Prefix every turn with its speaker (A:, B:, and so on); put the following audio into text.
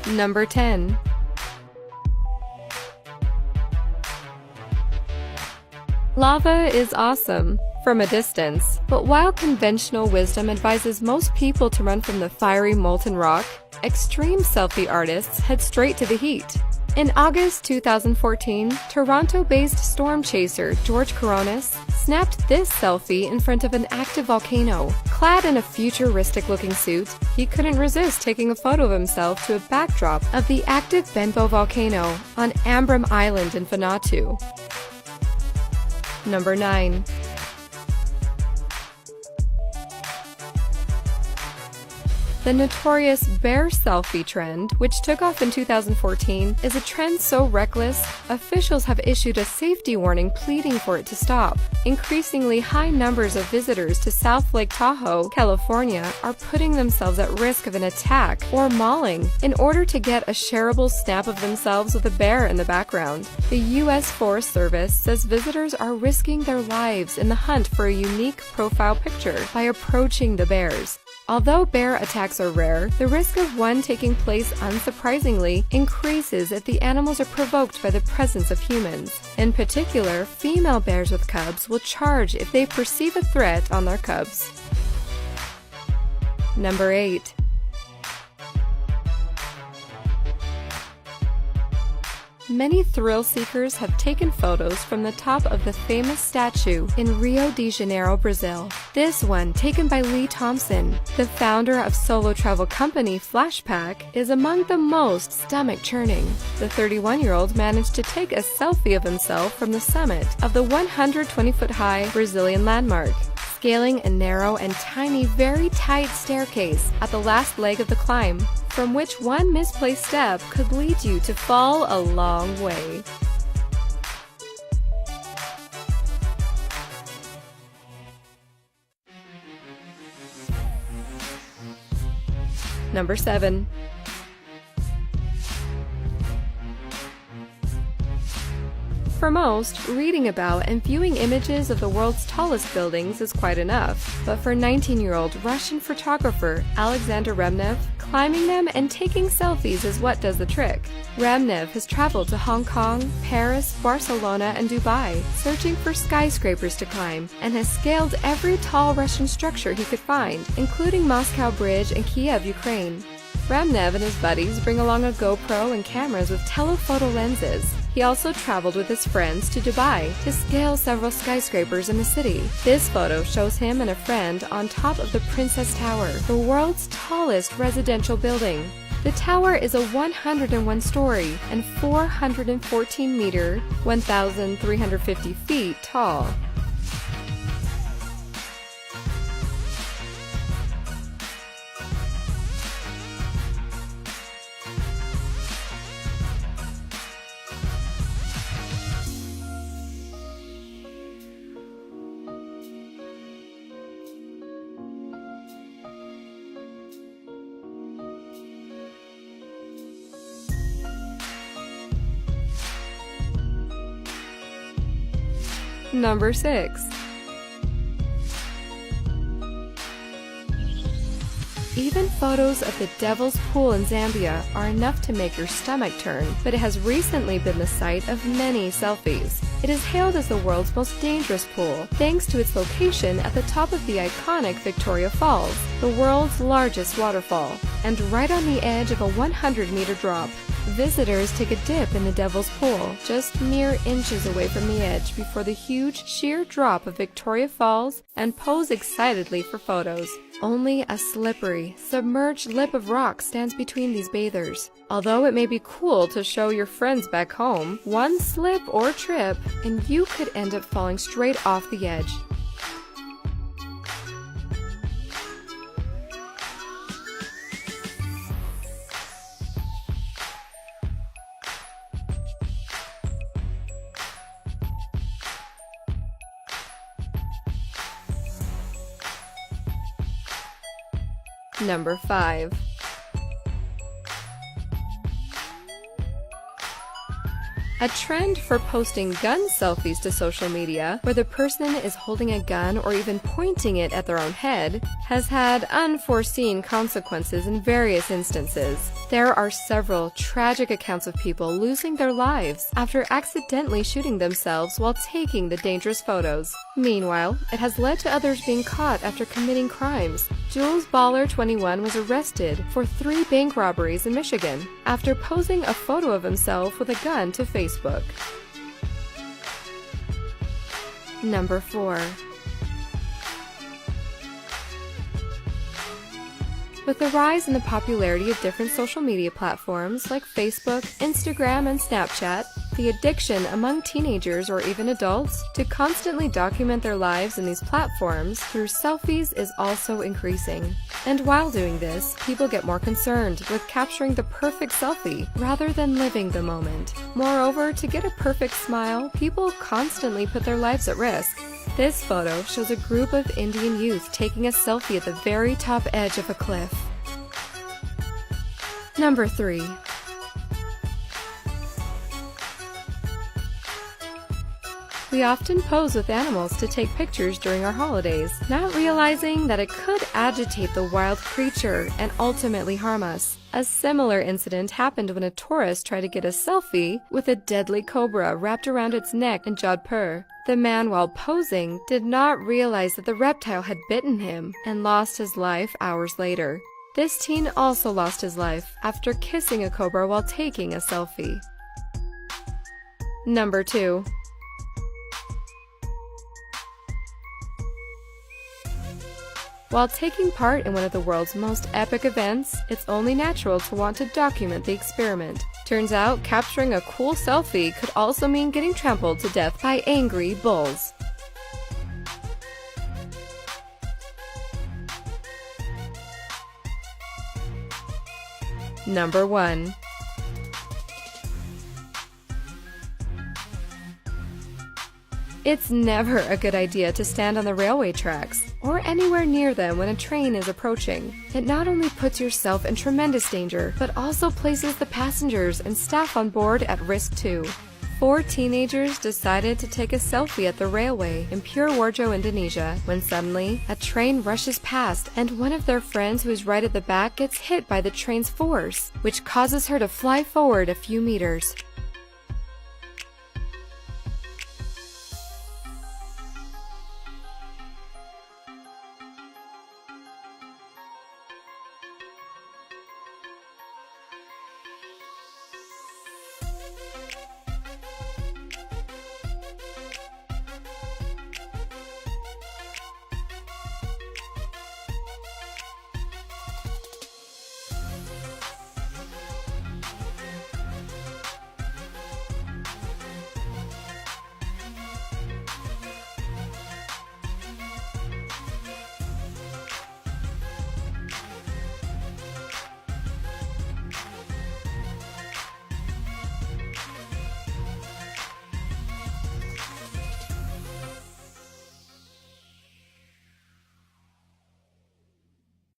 A: Number 10. Lava is awesome from a distance, but while conventional wisdom advises most people to run from the fiery molten rock, extreme selfie artists head straight to the heat. In August 2014, Toronto-based storm chaser George Coronis snapped this selfie in front of an active volcano. Clad in a futuristic-looking suit, he couldn't resist taking a photo of himself to a backdrop of the active Benbow volcano on Ambrym Island in Vanuatu. Number 9. The notorious bear selfie trend, which took off in 2014, is a trend so reckless, officials have issued a safety warning pleading for it to stop. Increasingly high numbers of visitors to South Lake Tahoe, California, are putting themselves at risk of an attack or mauling in order to get a shareable snap of themselves with a bear in the background. The U.S. Forest Service says visitors are risking their lives in the hunt for a unique profile picture by approaching the bears. Although bear attacks are rare, the risk of one taking place unsurprisingly increases if the animals are provoked by the presence of humans. In particular, female bears with cubs will charge if they perceive a threat on their cubs. Number 8. Many thrill seekers have taken photos from the top of the famous statue in Rio de Janeiro, Brazil. This one, taken by Lee Thompson, the founder of solo travel company Flashpack, is among the most stomach-churning. The 31-year-old managed to take a selfie of himself from the summit of the 120-foot-high Brazilian landmark, scaling a narrow and tiny, very tight staircase at the last leg of the climb, from which one misplaced step could lead you to fall a long way. Number 7. For most, reading about and viewing images of the world's tallest buildings is quite enough. But for 19-year-old Russian photographer Alexander Remnev, climbing them and taking selfies is what does the trick. Remnev has traveled to Hong Kong, Paris, Barcelona, and Dubai, searching for skyscrapers to climb, and has scaled every tall Russian structure he could find, including Moscow Bridge and Kiev, Ukraine. Remnev and his buddies bring along a GoPro and cameras with telephoto lenses. He also traveled with his friends to Dubai to scale several skyscrapers in the city. This photo shows him and a friend on top of the Princess Tower, the world's tallest residential building. The tower is a 101-story and 414-meter, 1,350 feet tall. Number 6. Even photos of the Devil's Pool in Zambia are enough to make your stomach turn, but it has recently been the site of many selfies. It is hailed as the world's most dangerous pool, thanks to its location at the top of the iconic Victoria Falls, the world's largest waterfall, and right on the edge of a 100-meter drop. Visitors take a dip in the Devil's Pool, just mere inches away from the edge before the huge, sheer drop of Victoria Falls, and pose excitedly for photos. Only a slippery, submerged lip of rock stands between these bathers. Although it may be cool to show your friends back home, one slip or trip, and you could end up falling straight off the edge. Number 5. A trend for posting gun selfies to social media, where the person is holding a gun or even pointing it at their own head, has had unforeseen consequences in various instances. There are several tragic accounts of people losing their lives after accidentally shooting themselves while taking the dangerous photos. Meanwhile, it has led to others being caught after committing crimes. Jules Baller, 21, was arrested for 3 bank robberies in Michigan after posing a photo of himself with a gun to Facebook. Number 4. With the rise in the popularity of different social media platforms like Facebook, Instagram, and Snapchat, the addiction among teenagers or even adults to constantly document their lives in these platforms through selfies is also increasing. And while doing this, people get more concerned with capturing the perfect selfie rather than living the moment. Moreover, to get a perfect smile, people constantly put their lives at risk. This photo shows a group of Indian youth taking a selfie at the very top edge of a cliff. Number 3. We often pose with animals to take pictures during our holidays, not realizing that it could agitate the wild creature and ultimately harm us. A similar incident happened when a tourist tried to get a selfie with a deadly cobra wrapped around its neck in Jodhpur. The man, while posing, did not realize that the reptile had bitten him and lost his life hours later. This teen also lost his life after kissing a cobra while taking a selfie. Number 2. While taking part in one of the world's most epic events, it's only natural to want to document the experiment. Turns out, capturing a cool selfie could also mean getting trampled to death by angry bulls. Number 1. It's never a good idea to stand on the railway tracks or anywhere near them when a train is approaching. It not only puts yourself in tremendous danger, but also places the passengers and staff on board at risk too. 4 teenagers decided to take a selfie at the railway in Purworejo, Indonesia, when suddenly a train rushes past and one of their friends who is right at the back gets hit by the train's force, which causes her to fly forward a few meters.